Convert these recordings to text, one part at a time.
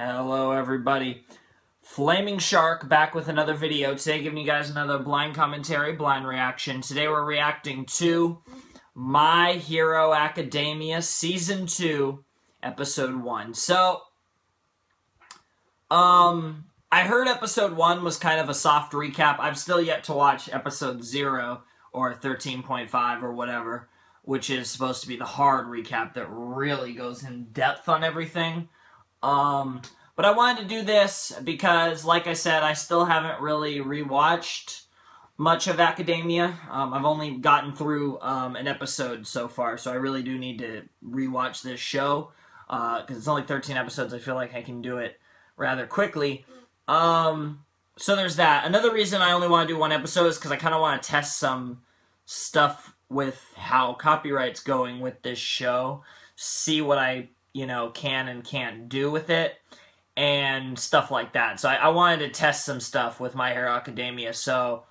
Hello everybody. Flaming Shark back with another video. Today giving you guys another blind commentary, blind reaction. Today we're reacting to My Hero Academia Season 2, Episode 1. So, I heard Episode 1 was kind of a soft recap. I've still yet to watch Episode 0 or 13.5 or whatever, which is supposed to be the hard recap that really goes in depth on everything. But I wanted to do this because, like I said, I still haven't really rewatched much of Academia. I've only gotten through an episode so far, so I really do need to rewatch this show because it's only 13 episodes. I feel like I can do it rather quickly. So there's that. Another reason I only want to do one episode is because I kind of want to test some stuff with how copyright's going with this show, see what I can and can't do with it, and stuff like that. So I wanted to test some stuff with My Hero Academia, so,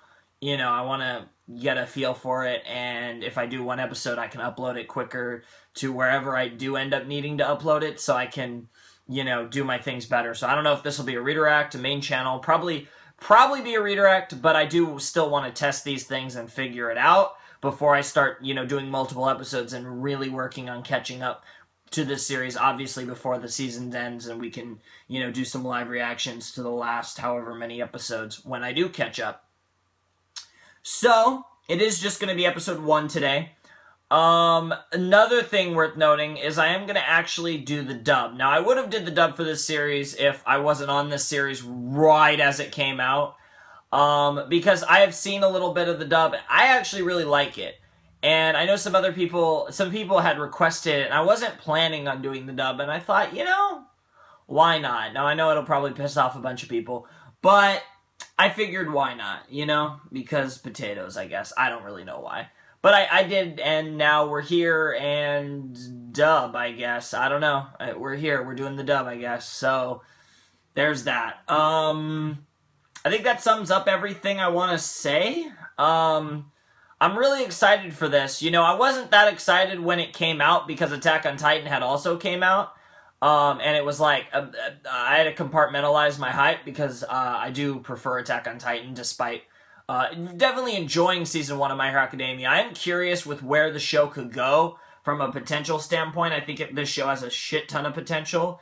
I want to get a feel for it, and if I do one episode, I can upload it quicker to wherever I do end up needing to upload it, so I can, do my things better. So I don't know if this will be a redirect, a main channel, probably be a redirect, but I do still want to test these things and figure it out before I start, doing multiple episodes and really working on catching up to this series, obviously before the season ends and we can, do some live reactions to the last however many episodes when I do catch up. So, it is just going to be episode 1 today. Another thing worth noting is I am going to actually do the dub. Now, I would have did the dub for this series if I wasn't on this series right as it came out, because I have seen a little bit of the dub. I actually really like it. And I know some people had requested it, and I wasn't planning on doing the dub, and I thought, why not? Now, I know it'll probably piss off a bunch of people, but I figured why not, because potatoes, I guess. I don't really know why. But I did, and now we're here, and dub, I guess. I don't know. We're here. We're doing the dub, I guess. So, there's that. I think that sums up everything I want to say. I'm really excited for this. I wasn't that excited when it came out because Attack on Titan had also came out. And it was like, I had to compartmentalize my hype because I do prefer Attack on Titan despite definitely enjoying Season 1 of My Hero Academia. I am curious with where the show could go from a potential standpoint. I think this show has a shit ton of potential.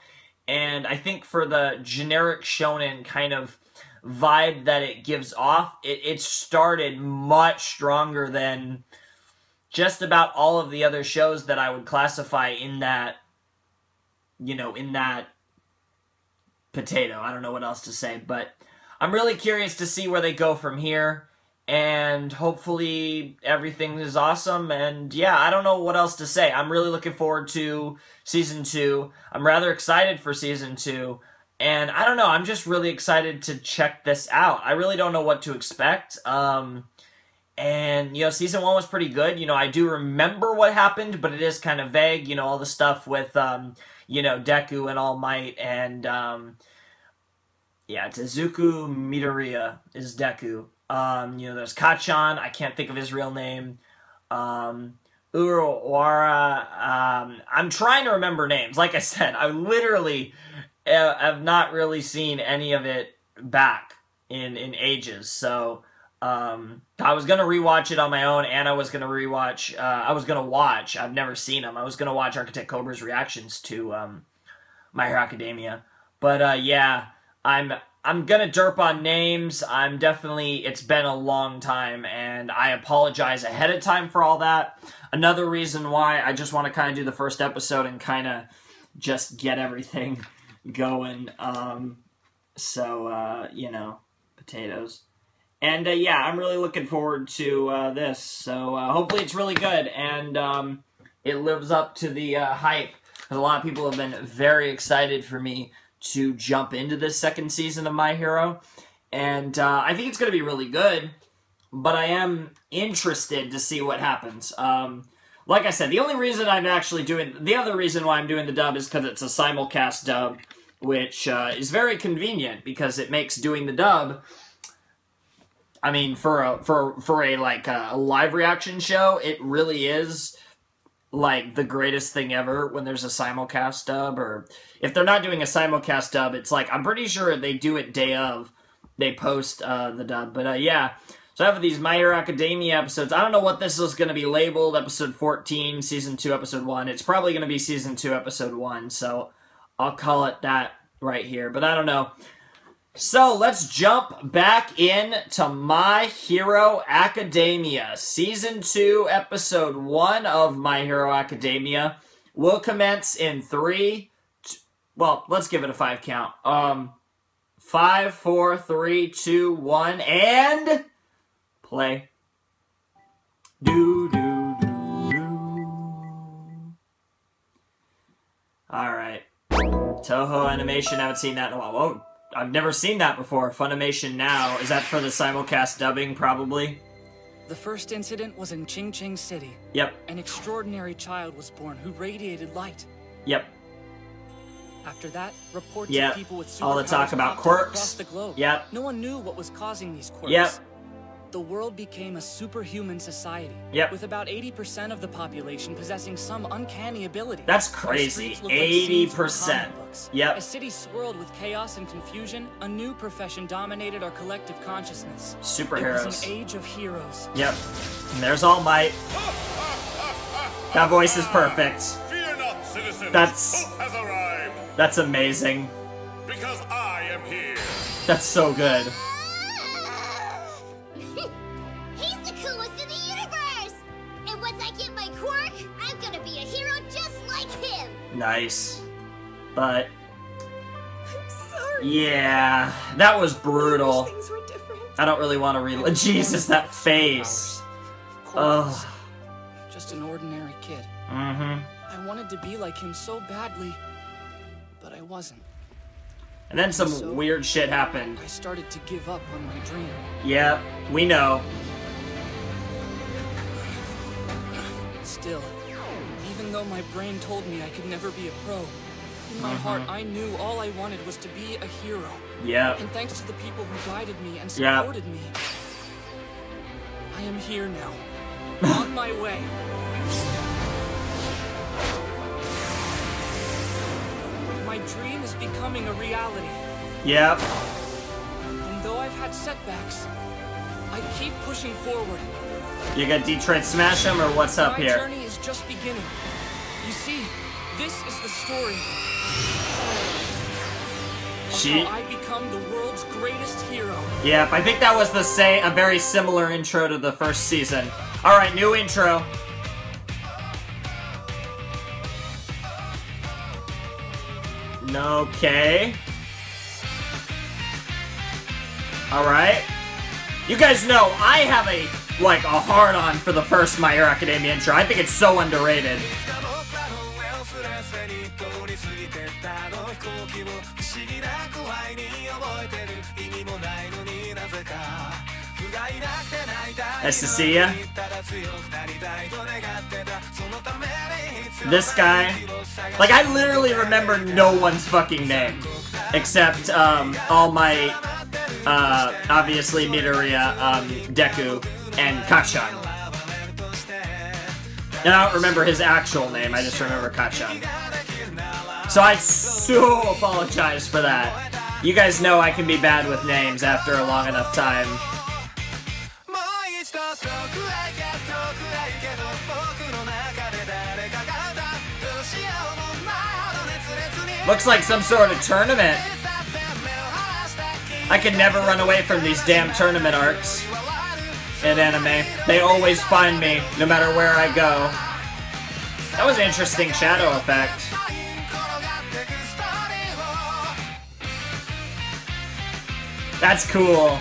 And I think for the generic shonen kind of vibe that it gives off, it started much stronger than just about all of the other shows that I would classify in that, in that potato. I don't know what else to say, but I'm really curious to see where they go from here, and hopefully everything is awesome, and yeah, I don't know what else to say. I'm really looking forward to Season 2. I'm rather excited for Season 2. And I don't know, I'm just really excited to check this out. I really don't know what to expect. And, Season 1 was pretty good. I do remember what happened, but it is kind of vague. All the stuff with, Deku and All Might. And, Tezuka Midoriya is Deku. There's Kachan. I can't think of his real name. Uruwara. I'm trying to remember names. Like I said, I literally have not really seen any of it back in ages, so I was gonna rewatch it on my own, and I was gonna watch. I've never seen them. I was gonna watch Architect Cobra's reactions to My Hero Academia, but yeah, I'm gonna derp on names. It's been a long time, and I apologize ahead of time for all that. Another reason why I just want to kind of do the first episode and kind of just get everything going, potatoes. And, yeah, I'm really looking forward to this, so hopefully it's really good, and it lives up to the hype, because a lot of people have been very excited for me to jump into this second season of My Hero, and I think it's going to be really good, but I am interested to see what happens. Like I said, the other reason why I'm doing the dub is because it's a simulcast dub, which is very convenient because it makes doing the dub, I mean, for a live reaction show, it really is like the greatest thing ever when there's a simulcast dub, or if they're not doing a simulcast dub, it's like, I'm pretty sure they do it day of, they post the dub. But yeah, so I have these My Hero Academia episodes. I don't know what this is going to be labeled, episode 14, season 2, episode 1. It's probably going to be season 2, episode 1, so I'll call it that right here, but I don't know. So let's jump back in to My Hero Academia. Season 2, Episode 1 of My Hero Academia will commence in 3... Well, let's give it a 5 count. 5, 4, 3, 2, 1, and... play. Do, do, do, do. Alright. Toho Animation, haven't seen that in a while. Whoa. I've never seen that before. Funimation Now. Is that for the simulcast dubbing, probably? The first incident was in Qingqing City. Yep. An extraordinary child was born who radiated light. Yep. After that, reports of people with superpowers all the talk about popped up quirks. across the globe. Yep. No one knew what was causing these quirks. Yep. The world became a superhuman society. Yep. With about 80% of the population possessing some uncanny ability. That's crazy. 80%. Yep. As cities swirled with chaos and confusion, a new profession dominated our collective consciousness. Superheroes. It was an age of heroes. Yep. And there's All Might. That voice is perfect. Fear not, citizens. Hope has arrived. That's amazing. Because I am here. That's so good. He's the coolest in the universe! And once I get my quirk, I'm gonna be a hero just like him! Nice. But... I'm sorry. yeah, that was brutal. Things were different. I don't really want to relive. Jesus, that face. Ugh. Just an ordinary kid. Mm-hmm. I wanted to be like him so badly, but I wasn't. And then some weird shit happened. I started to give up on my dream. Yeah, we know. Still, even though my brain told me I could never be a pro, in my heart I knew all I wanted was to be a hero. Yeah. And thanks to the people who guided me and supported me, I am here now. On my way. My dream is becoming a reality. Yep. And though I've had setbacks, I keep pushing forward. You got Detroit Smash him, or what's up My here? journey is just beginning. You see, this is the story of how I become the world's greatest hero. Yep, I think that was a very similar intro to the first season. Alright, new intro. Okay. Alright. You guys know, I have a hard-on for the first My Hero Academia intro. I think it's so underrated. Nice to see ya. This guy, I literally remember no one's fucking name except All Might, obviously Midoriya, Deku, and Kachan. And I don't remember his actual name. I just remember Kachan. So I so apologize for that. You guys know I can be bad with names after a long enough time. Looks like some sort of tournament. I can never run away from these damn tournament arcs in anime. They always find me, no matter where I go. That was an interesting shadow effect. That's cool.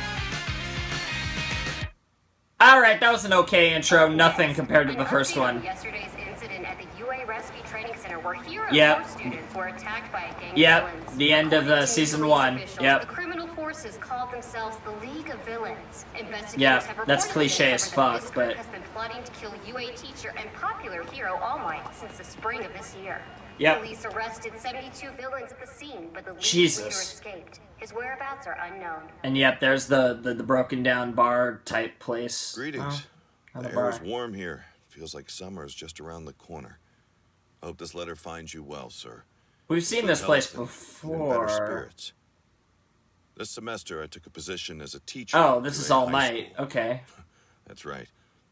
Alright, that was an okay intro. Nothing compared to the first one. Yesterday's incident at the UA Rescue Training Center where hero students were attacked by a gang of villains. The end of season 1. Yep. The criminal forces called themselves the League of Villains. Investigators have reported that's cliche as fuck, this but group has been plotting to kill UA teacher and popular hero All Might since the spring of this year. Yep. Police arrested 72 villains at the scene, but the league Jesus. leader escaped. His whereabouts are unknown. And yep, there's the broken down bar type place. Greetings. Oh, The bar. air is warm here. feels like summer is just around the corner. I hope this letter finds you well, sir. We've seen this place before. Spirits. This semester, I took a position as a teacher. Oh, this is All Might. Okay. That's right.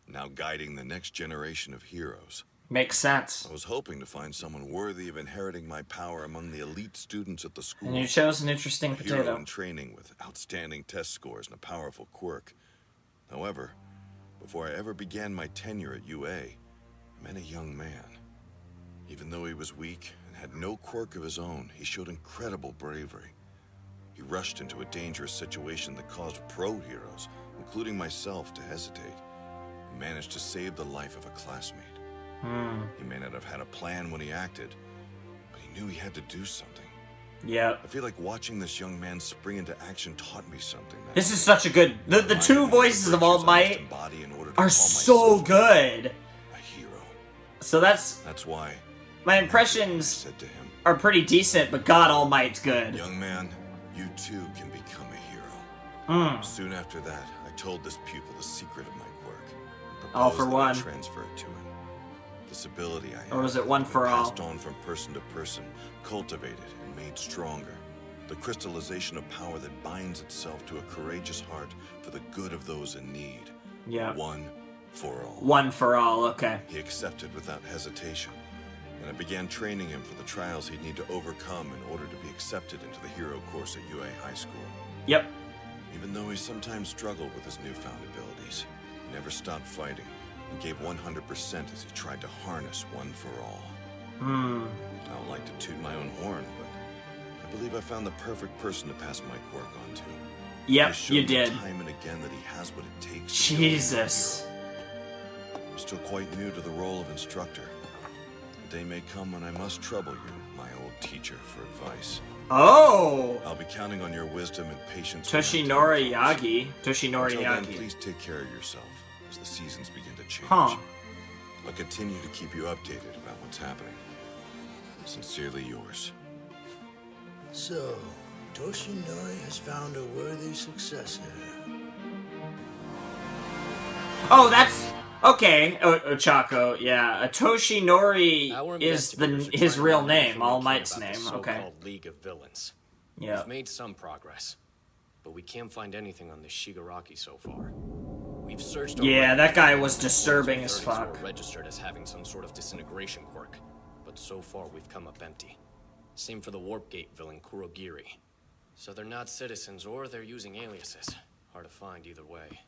Now guiding the next generation of heroes. Makes sense. I was hoping to find someone worthy of inheriting my power among the elite students at the school. And you chose an interesting potato. Hero in training with outstanding test scores and a powerful quirk. However, before I ever began my tenure at UA, I met a young man. Even though he was weak and had no quirk of his own, he showed incredible bravery. He rushed into a dangerous situation that caused pro-heroes, including myself, to hesitate. He managed to save the life of a classmate. He may not have had a plan when he acted, but he knew he had to do something. Yeah. I feel like watching this young man spring into action taught me something. This is such a good... The two voices of All Might are so good. A hero. So that's why my impressions are pretty decent, but God, All Might's good. Young man, you too can become a hero. Soon after that, I told this pupil the secret of my quirk. All for one. Transfer it to him. This ability I Or was it one for all? Passed on from person to person, cultivated and made stronger. The crystallization of power that binds itself to a courageous heart for the good of those in need. Yeah. One for all. One for all, okay. He accepted without hesitation, and I began training him for the trials he'd need to overcome in order to be accepted into the hero course at UA High School. Yep. Even though he sometimes struggled with his newfound abilities, he never stopped fighting and gave 100% as he tried to harness one for all. I don't like to toot my own horn, but I believe I found the perfect person to pass my quirk on to. Yep, you did. Time and again that he has what it takes. Jesus. I'm still quite new to the role of instructor. The day may come when I must trouble you, my old teacher, for advice. Oh! I'll be counting on your wisdom and patience. Toshinori Yagi. Toshinori Until then, Yagi. please take care of yourself as the seasons begin to change. Huh. I'll continue to keep you updated about what's happening. Sincerely yours. So, Toshinori has found a worthy successor. Oh, that's... Okay, Ochaco, yeah. Toshinori is his real name, All Might's name, okay. So-called League of Villains. Yeah. We've made some progress, but we can't find anything on this Shigaraki so far. We've searched. Yeah, that guy was disturbing as fuck. Registered as having some sort of disintegration quirk, but so far we've come up empty. Same for the Warp Gate villain Kurogiri. So they're not citizens, or they're using aliases. Hard to find either way.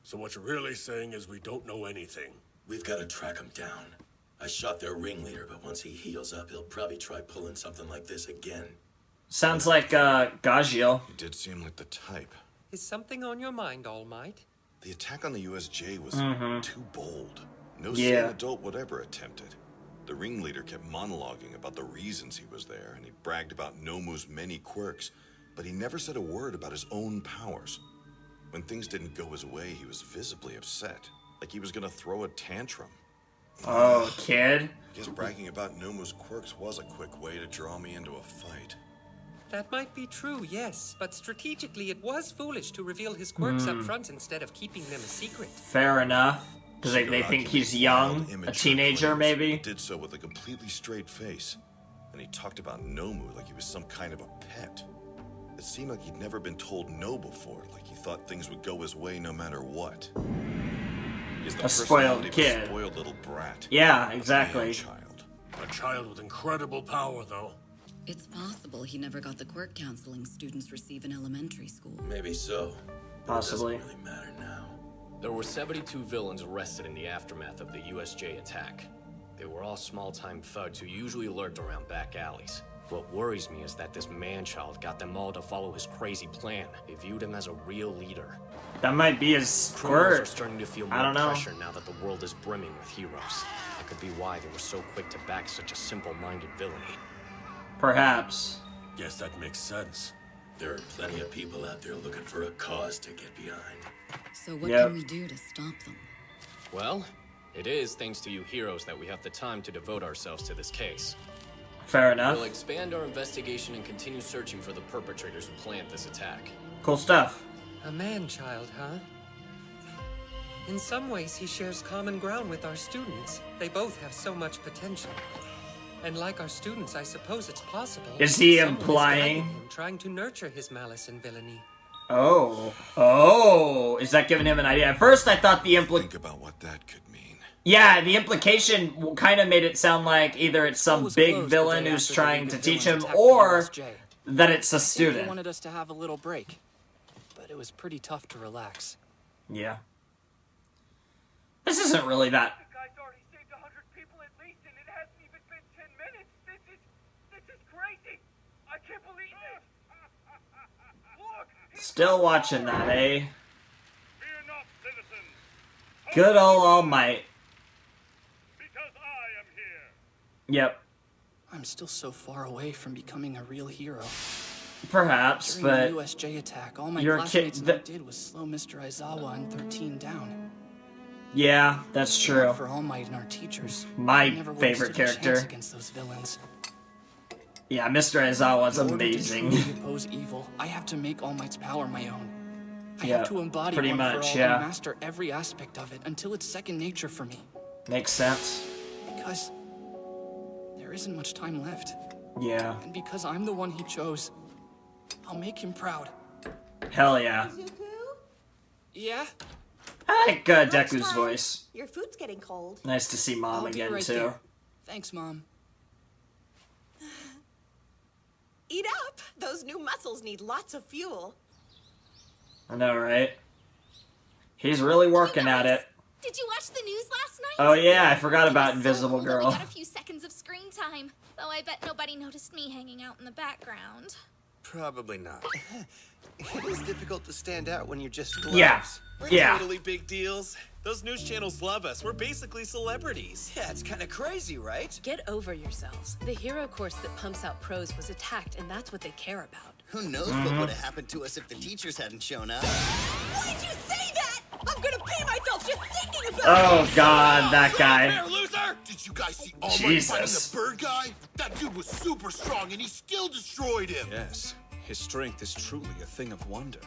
So what you're really saying is we don't know anything. We've got to track him down. I shot their ringleader, but once he heals up, he'll probably try pulling something like this again. Sounds like, Gajiel. He did seem like the type. Is something on your mind, All Might? The attack on the USJ was too bold. No Yeah. sane adult would ever attempt it. The ringleader kept monologuing about the reasons he was there, and he bragged about Nomu's many quirks, but he never said a word about his own powers. When things didn't go his way, he was visibly upset, like he was gonna throw a tantrum. Oh, kid. I guess bragging about Nomu's quirks was a quick way to draw me into a fight. That might be true, yes, but strategically it was foolish to reveal his quirks up front instead of keeping them a secret. Fair enough. Because they think he's young, a teenager maybe. He did so with a completely straight face, and he talked about Nomu like he was some kind of a pet. It seemed like he'd never been told no before, like he thought things would go his way no matter what. He's the A spoiled personality of kid. A spoiled little brat. Yeah, exactly. A child with incredible power, though. It's possible he never got the quirk counseling students receive in elementary school. Maybe so. But Possibly. It doesn't really matter now. There were 72 villains arrested in the aftermath of the USJ attack. They were all small-time thugs who usually lurked around back alleys. What worries me is that this man-child got them all to follow his crazy plan. They viewed him as a real leader. That might be his Criminals are quirk. starting to feel I more don't know. pressure now that the world is brimming with heroes. That could be why they were so quick to back such a simple-minded villainy. Perhaps. Guess that makes sense. There are plenty of people out there looking for a cause to get behind. So what Yep. can we do to stop them? Well, it is thanks to you heroes that we have the time to devote ourselves to this case. Fair enough. We'll expand our investigation and continue searching for the perpetrators who planned this attack. Cool stuff. A man-child, huh? In some ways, he shares common ground with our students. They both have so much potential. And like our students, I suppose it's possible. Is he someone is implying? guiding him, trying to nurture his malice and villainy. Oh, is that giving him an idea? At first, I thought the Think about what that could mean. Yeah, the implication kind of made it sound like either it's some big villain who's trying to teach him, or that it's a They student. wanted us to have a little break, but it was pretty tough to relax. Yeah. This isn't really that. The guy's already saved 100 people at least, and it hasn't even been 10 minutes. This is crazy. I can't believe it. Look. Still watching that, eh? Fear not, citizens. Good old All Might. Because I am here. Yep. I'm still so far away from becoming a real hero. Perhaps, During but the USJ attack, all my you're a classmates kid. and I did was slow Mr. Aizawa and 13 down. Yeah, that's true. For All Might and our teachers, My I never would've favorite stood a character. chance against those villains. Yeah, Mr. Aizawa's In order to amazing. truly oppose evil, I have to make All Might's power my own. I Yeah, have to embody pretty one much, for all yeah. and master every aspect of it until it's second nature for me. Makes sense. Because there isn't much time left. Yeah. And because I'm the one he chose, I'll make him proud. Hell yeah. Yeah? I like Deku's voice. Your food's getting cold. Nice to see Mom I'll be again, right too. there. Thanks, Mom. Eat up! Those new muscles need lots of fuel. I know, right? He's really working at it. Did you watch the news last night? Oh yeah, I forgot about Invisible We Girl. got a few seconds of screen time, though I bet nobody noticed me hanging out in the background. Probably not. It is difficult to stand out when you're just gloves. Yeah. We're Yeah. totally big deals. Those news channels love us. We're basically celebrities. Yeah, it's kind of crazy, right? Get over yourselves. The hero course that pumps out pros was attacked, and that's what they care about. Who knows what would have happened to us if the teachers hadn't shown up? Why'd you say that? I'm gonna pay myself just thinking about Oh god, that guy. There, loser! Did you guys see All Might Jesus. fighting the bird guy? That dude was super strong and he still destroyed him. Yes, his strength is truly a thing of wonder.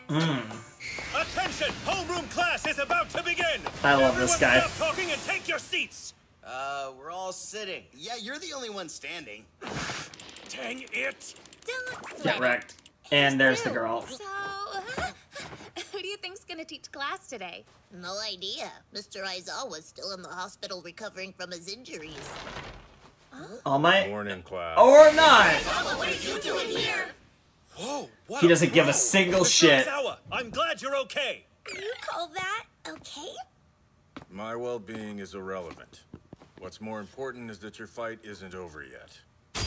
Attention! Homeroom class is about to begin! I love this guy. Everyone stop talking and take your seats! We're all sitting. Yeah, you're the only one standing. Dang it! Get wrecked. And there's the girl. So, who do you think's gonna teach class today? No idea. Mr. Aizawa's still in the hospital recovering from his injuries. All Might? Morning, class. Or not! What are you doing here? Whoa, what He doesn't give a single Mr. shit. Aizawa, I'm glad you're okay. You call that okay? My well-being is irrelevant. What's more important is that your fight isn't over yet.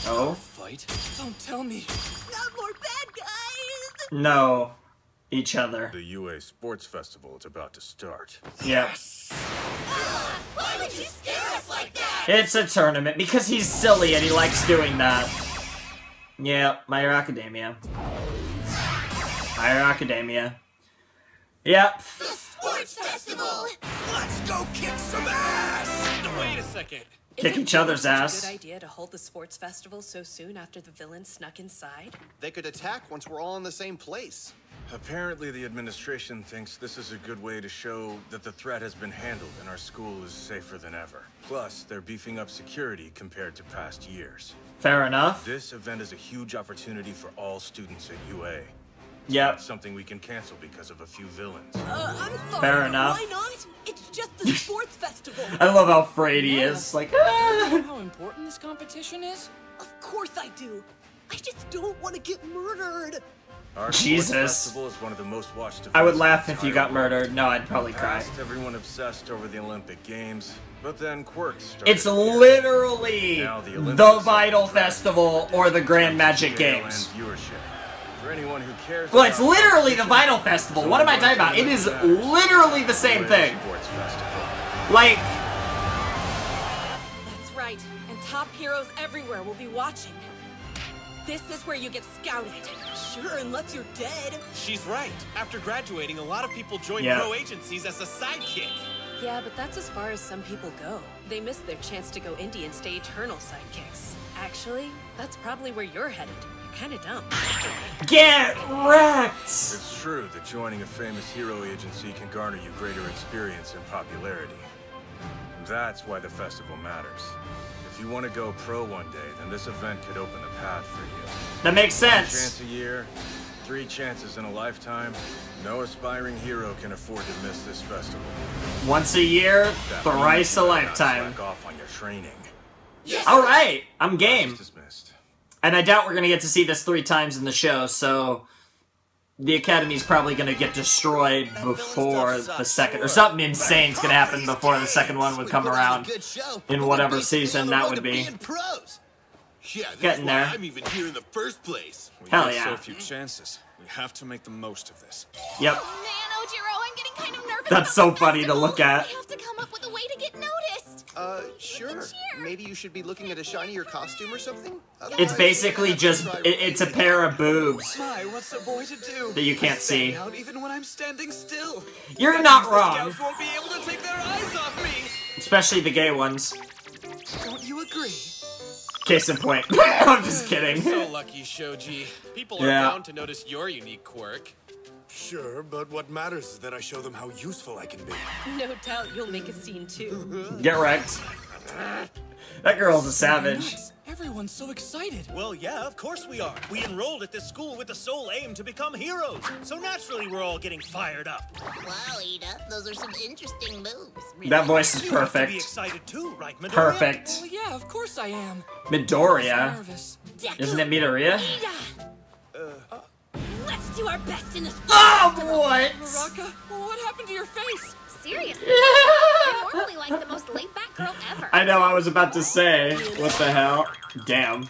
Oh? Fight? Don't tell me. Not more bad guys! No. Each other. The UA Sports Festival is about to start. Yep. Why would you scare us like that? It's a tournament because he's silly and he likes doing that. Yeah, My Hero Academia. My Hero Academia. Yep. The Sports Festival! Let's go kick some ass! Wait a second. Kick each other's Is it ass. a good idea to hold the sports festival so soon after the villain snuck inside? They could attack once we're all in the same place. Apparently, the administration thinks this is a good way to show that the threat has been handled and our school is safer than ever. Plus, they're beefing up security compared to past years. Fair enough. This event is a huge opportunity for all students at UA. Yep. Not something we can cancel because of a few villains. I'm sorry. Fair enough. Why not? It's just the sports festival. I love how afraid he is. Like, You ah. know how important this competition is? Of course I do. I just don't want to get murdered. Our Jesus. Sports Festival is one of the most watched events I would in laugh the if you entire got world. murdered. No, I'd probably cry. Past, everyone obsessed over the Olympic Games, but then quirks started. It's literally Now the the Olympics Vital are Festival or the Grand Magic scale Games. and viewership. For anyone who cares Well, it's about literally the competition, Vital Festival. What am I talking about? It is literally the same UA thing. Sports Festival. Like, That's right. And top heroes everywhere will be watching. This is where you get scouted. Sure, unless you're dead. She's right. After graduating, a lot of people join Yeah. pro agencies as a sidekick. Yeah, but that's as far as some people go. They miss their chance to go indie and stay eternal sidekicks. Actually, that's probably where you're headed. kinda dumb. Get wrecked! It's true that joining a famous hero agency can garner you greater experience and popularity. That's why the festival matters. If you want to go pro one day, then this event could open the path for you. That makes sense. 1 chance a year, 3 chances in a lifetime. No aspiring hero can afford to miss this festival. Once a year, thrice a lifetime. Slack off on your training. Yes. All right, I'm game. Dismissed. And I doubt we're gonna get to see this 3 times in the show, so the Academy's probably gonna get destroyed before the second, or something insane's gonna happen before the second one would come around in whatever season that would be. Yeah, Getting there. I'm even here in the first place. Hell We yeah. have so few chances. We have to make the most of this. Yep. Man, Ojiro, I'm getting kind of nervous. That's so funny to look at. I have to come up with a way to get noticed. Sure. Maybe you should be looking at a shinier costume or something? It's basically just, it's a pair of boobs My, what's a boy to do? that you can't see. Out even when I'm standing still. You're not wrong. Scouts won't be able to take their eyes off me. Especially the gay ones. Don't you agree? Case in point. I'm just kidding. So lucky, Shoji. People are Yeah. bound to notice your unique quirk. Sure, but what matters is that I show them how useful I can be. No doubt you'll make a scene too. Get wrecked. That girl's a savage. Everyone's so excited. Well, yeah, of course we are. We enrolled at this school with the sole aim to become heroes. So naturally we're all getting fired up. Wow, Ida, those are some interesting moves. That voice is You have to be perfect. excited too, right, Midoriya? Perfect. Well, yeah, of course I am. Midoriya? Nervous. Isn't it Midoriya? Let's do our best in this. Oh, what? Baraka, what happened to your face? Seriously, you're normally like the most laid-back girl ever. I know, I was about to say. What the hell? Damn.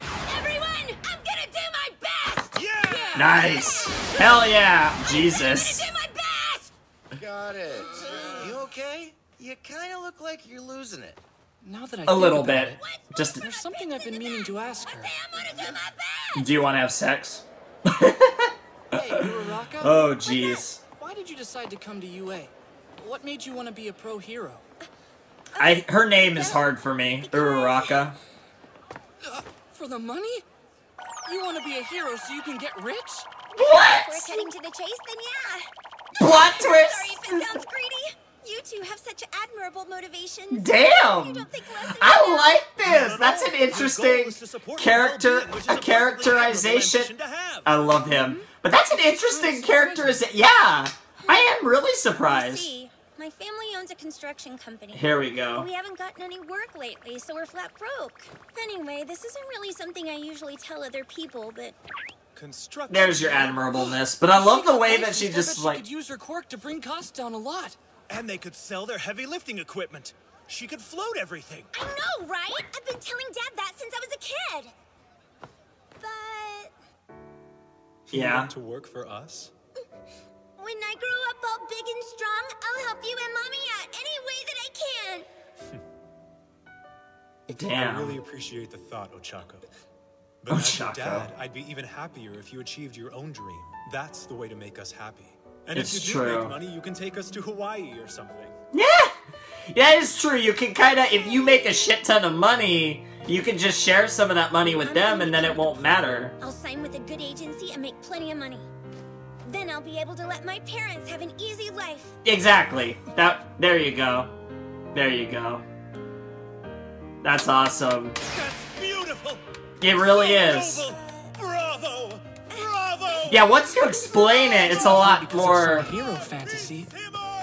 Everyone, I'm gonna do my best. Yeah. Nice. Hell yeah. Jesus. I'm gonna do my best. Got it. You okay? You kind of look like you're losing it. Now that I A think little about bit. it, Just, there's something I've been meaning to ask her. I'm gonna do my best. do you want to have sex? Hey, Uraraka? Oh, jeez. Why did you decide to come to UA? What made you want to be a pro hero? Her name is hard for me. Uraraka. For the money? You want to be a hero so you can get rich? What? If we're cutting to the chase, then yeah. Plot twist. Sorry if it sounds greedy. You two have such admirable motivations. Damn! You don't think less of I like this! That's an interesting characterization. I love him. But that's an interesting characterization. Yeah! I am really surprised. See, my family owns a construction company. Here we go. We haven't gotten any work lately, so we're flat broke. Anyway, this isn't really something I usually tell other people, but... Construction. There's your admirableness. But I love the way that she just She like... could use her quirk to bring costs down a lot. And they could sell their heavy lifting equipment. She could float everything. I know, right? I've been telling Dad that since I was a kid. But... Yeah. To work for us? when I grow up all big and strong, I'll help you and Mommy out any way that I can. Damn. I really appreciate the thought, Ochaco. But as your Ochaco. dad, I'd be even happier if you achieved your own dream. That's the way to make us happy. And It's if you true. do make money, you can take us to Hawaii or something. Yeah! Yeah, it's true. You can kind of, if you make a shit ton of money, you can just share some of that money with them and then it won't matter. I'll sign with a good agency and make plenty of money. Then I'll be able to let my parents have an easy life. Exactly. There you go. There you go. That's awesome. That's beautiful. It really is. Noble. Bravo! Bravo! Yeah, once you explain it, it's a lot more... Hero fantasy.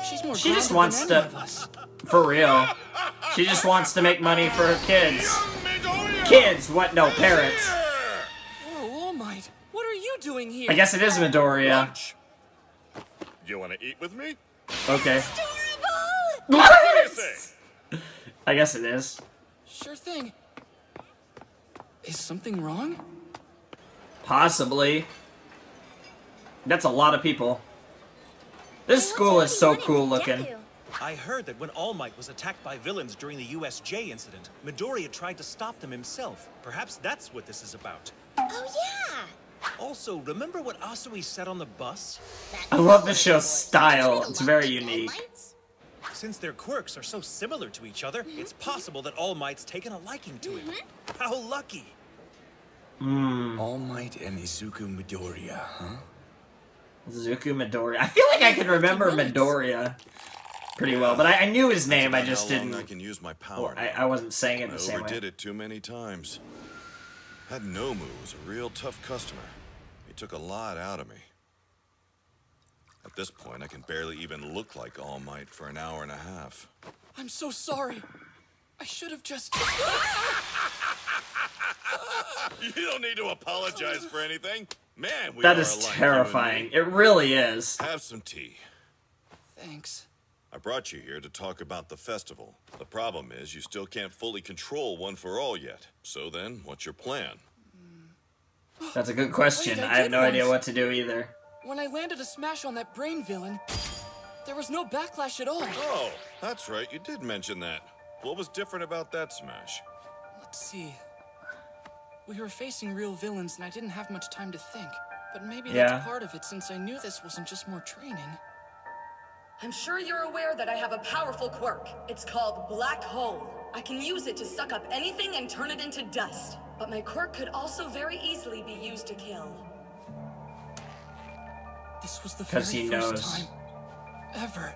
She's more She just grounded wants than to... any of us. For real. She just wants to make money for her kids. Kids, what? No, parents. Whoa, All Might, what are you doing here? I guess it is Midoriya. Lunch. You want to eat with me? Okay. What do you say? I guess it is. Sure thing. Is something wrong? Possibly. That's a lot of people. This school is so cool looking. I heard that when All Might was attacked by villains during the USJ incident, Midoriya tried to stop them himself. Perhaps that's what this is about. Oh, yeah! Also, remember what Asui said on the bus? I love the show's style. It's very unique. Since their quirks are so similar to each other, it's possible that All Might's taken a liking to him. How lucky! All Might and Izuku Midoriya, huh? Izuku Midoriya. I feel like I can remember Midoriya pretty well, but I knew his name. I just didn't. I can use my power. Well, I wasn't saying it the same way. I overdid it too many times. That Nomu was a real tough customer. He took a lot out of me. At this point, I can barely even look like All Might for an hour and a half. I'm so sorry. I should have just... You don't need to apologize for anything. Man, we that is terrifying. It really is. Have some tea. Thanks. I brought you here to talk about the festival. The problem is you still can't fully control One for All yet. So then, what's your plan? That's a good question. I have no idea what to do either. When I landed a smash on that brain villain, there was no backlash at all. Oh, that's right. You did mention that. What was different about that smash? Let's see. We were facing real villains and I didn't have much time to think. But maybe that's part of it since I knew this wasn't just more training. I'm sure you're aware that I have a powerful quirk. It's called Black Hole. I can use it to suck up anything and turn it into dust. But my quirk could also very easily be used to kill. This was the very first time ever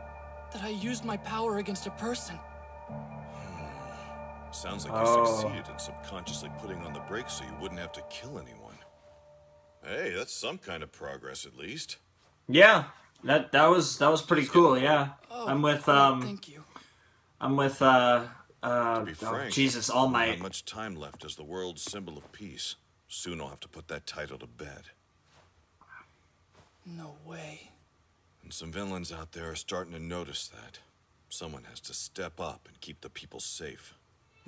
that I used my power against a person. Sounds like you succeeded in subconsciously putting on the brakes so you wouldn't have to kill anyone. Hey, that's some kind of progress at least. Yeah, that was pretty cool. Yeah, I'm with thank you. I'm with to be frank, Jesus, All Might. Not much time left as the world's symbol of peace. Soon I'll have to put that title to bed. No way. And some villains out there are starting to notice that. Someone has to step up and keep the people safe.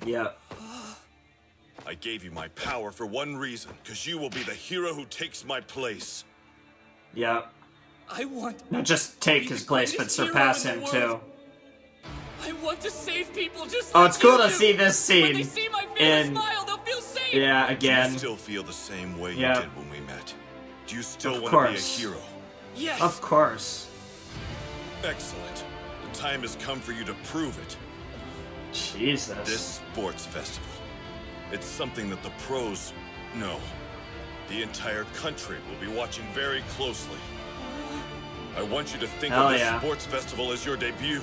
Yeah. I gave you my power for one reason, because you will be the hero who takes my place. Yeah. I want not just take his place, but surpass him too. I want to save people just Oh, like it's cool you to do. see this scene. When they see my favorite smile, they'll feel safe. Yeah, again. Do you still feel the same way you did when we met? Do you still want to be a hero? Yes. Of course. Excellent. The time has come for you to prove it. Jesus. This sports festival. It's something that the pros know. The entire country will be watching very closely. I want you to think of this sports festival as your debut.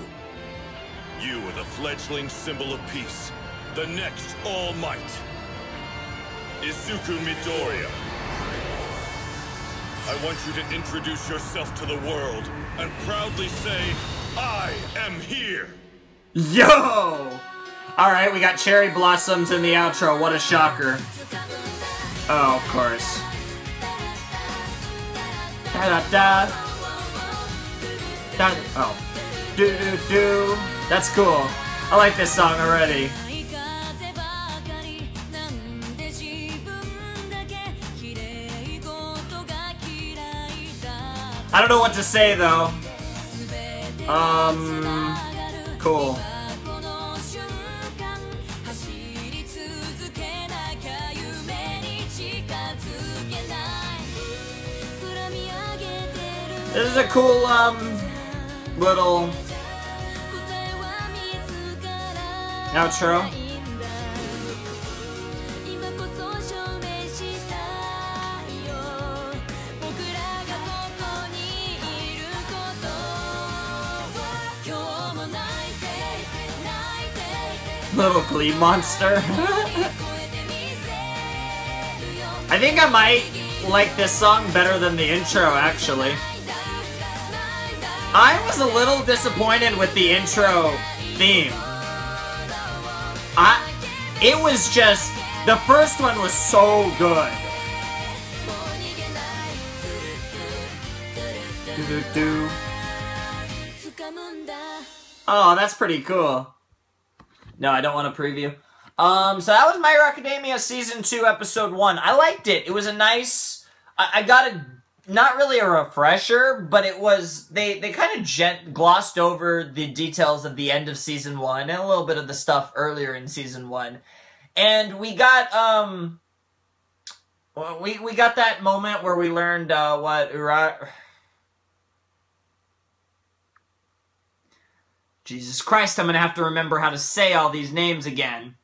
You are the fledgling symbol of peace. The next All Might. Izuku Midoriya. I want you to introduce yourself to the world and proudly say, I am here. Yo! Alright, we got cherry blossoms in the outro. What a shocker. Oh, of course. Da-da-da. Da oh. Do-do-do. That's cool. I like this song already. I don't know what to say, though. Cool. This is a cool, little outro. Little Glee monster. I think I might like this song better than the intro, actually. I was a little disappointed with the intro theme. It was just, the first one was so good. Do-do-do. Oh, that's pretty cool. No, I don't want to preview. So that was My Hero Academia Season 2, Episode 1. I liked it. It was a nice... I got a... Not really a refresher, but it was... They kind of glossed over the details of the end of Season 1 and a little bit of the stuff earlier in Season 1. And we got, we got that moment where we learned, Jesus Christ, I'm gonna have to remember how to say all these names again.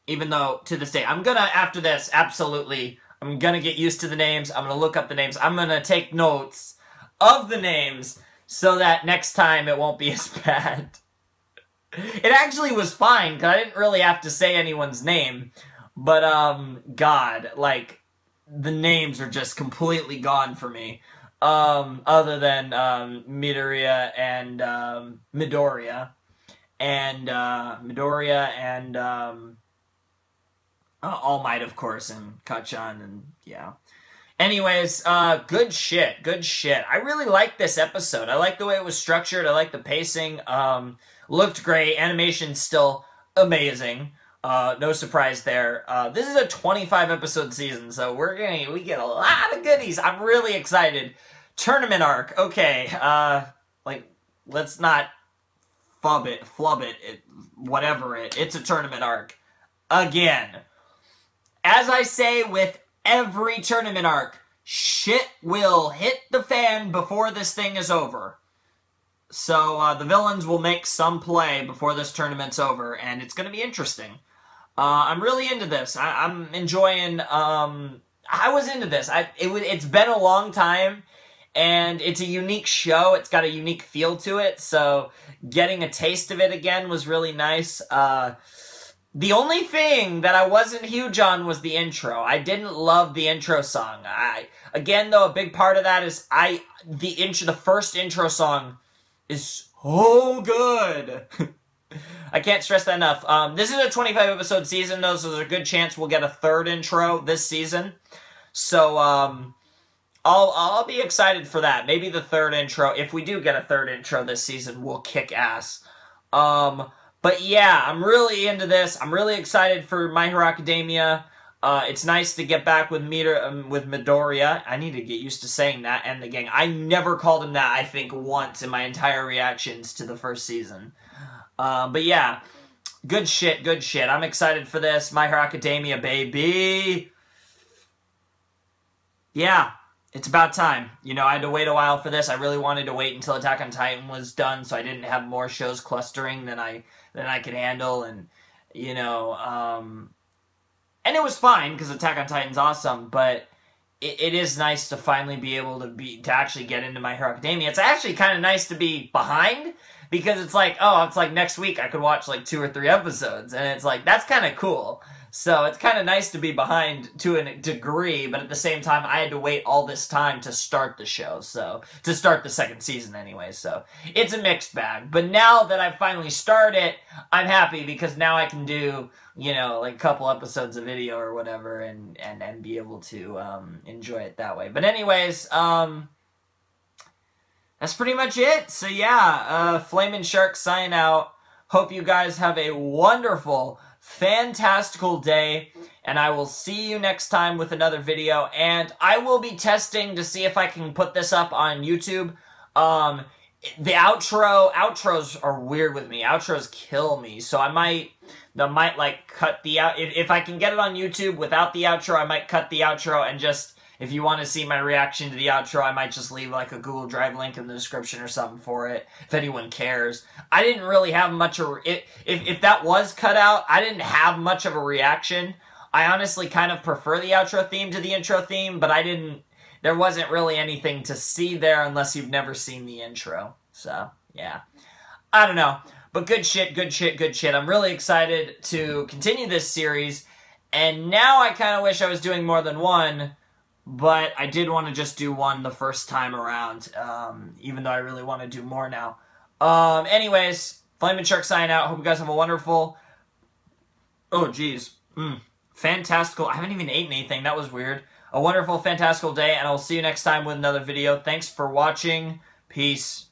Even though, to this day, I'm gonna, after this, absolutely, I'm gonna get used to the names. I'm gonna look up the names. I'm gonna take notes of the names so that next time it won't be as bad. It actually was fine, because I didn't really have to say anyone's name. But, God, like, the names are just completely gone for me. Other than, Midoriya and, Midoriya. And, All Might, of course, and Kachan, and, yeah. Anyways, good shit, good shit. I really like this episode. I like the way it was structured. I like the pacing. Looked great. Animation's still amazing. No surprise there. This is a 25-episode season, so we get a lot of goodies. I'm really excited. Tournament arc. Okay, like, let's not flub it, whatever it's a tournament arc. Again. As I say with every tournament arc, shit will hit the fan before this thing is over. So, the villains will make some play before this tournament's over, and it's going to be interesting. I'm really into this. I'm enjoying, I was into this. It's been a long time, and it's a unique show. It's got a unique feel to it, so getting a taste of it again was really nice. The only thing that I wasn't huge on was the intro. I didn't love the intro song. Again, though, a big part of that is the first intro song is so good. I can't stress that enough. This is a 25-episode season, though, so there's a good chance we'll get a third intro this season. So, I'll be excited for that. Maybe the third intro, if we do get a third intro this season, will kick ass. But yeah, I'm really into this. I'm really excited for My Hero Academia. It's nice to get back with Midoriya. I need to get used to saying that, and the gang. I never called him that, I think, once in my entire reactions to the first season. But yeah, good shit, good shit. I'm excited for this. My Hero Academia, baby! Yeah, it's about time. You know, I had to wait a while for this. I really wanted to wait until Attack on Titan was done, so I didn't have more shows clustering than I could handle, and, you know, and it was fine, because Attack on Titan's awesome, but it is nice to finally be able to actually get into My Hero Academia. It's actually kind of nice to be behind, because it's like, oh, it's like next week I could watch like 2 or 3 episodes, and it's like, that's kind of cool. So it's kind of nice to be behind to a degree, but at the same time, I had to wait all this time to start the show, so, to start the second season anyway, so it's a mixed bag. But now that I've finally started, I'm happy, because now I can do, you know, like a couple episodes of video or whatever, and be able to, enjoy it that way. But anyways, that's pretty much it. So yeah, Flamin' Shark sign out. Hope you guys have a wonderful, fantastical day, and I will see you next time with another video, and I will be testing to see if I can put this up on YouTube. The outros are weird with me. Outros kill me, so I might like cut the if I can get it on YouTube without the outro, I might cut the outro and just, if you want to see my reaction to the outro, I might just leave like a Google Drive link in the description or something for it, if anyone cares. I didn't really have much of if that was cut out, I didn't have much of a reaction. I honestly kind of prefer the outro theme to the intro theme, but there wasn't really anything to see there unless you've never seen the intro. So, yeah. I don't know. But good shit, good shit, good shit. I'm really excited to continue this series, and now I kind of wish I was doing more than one, but I did want to just do one the first time around, even though I really want to do more now. Anyways, Flamin' Shark sign out. Hope you guys have a wonderful... Oh, jeez. Fantastical... I haven't even eaten anything. That was weird. A wonderful, fantastical day, and I'll see you next time with another video. Thanks for watching. Peace.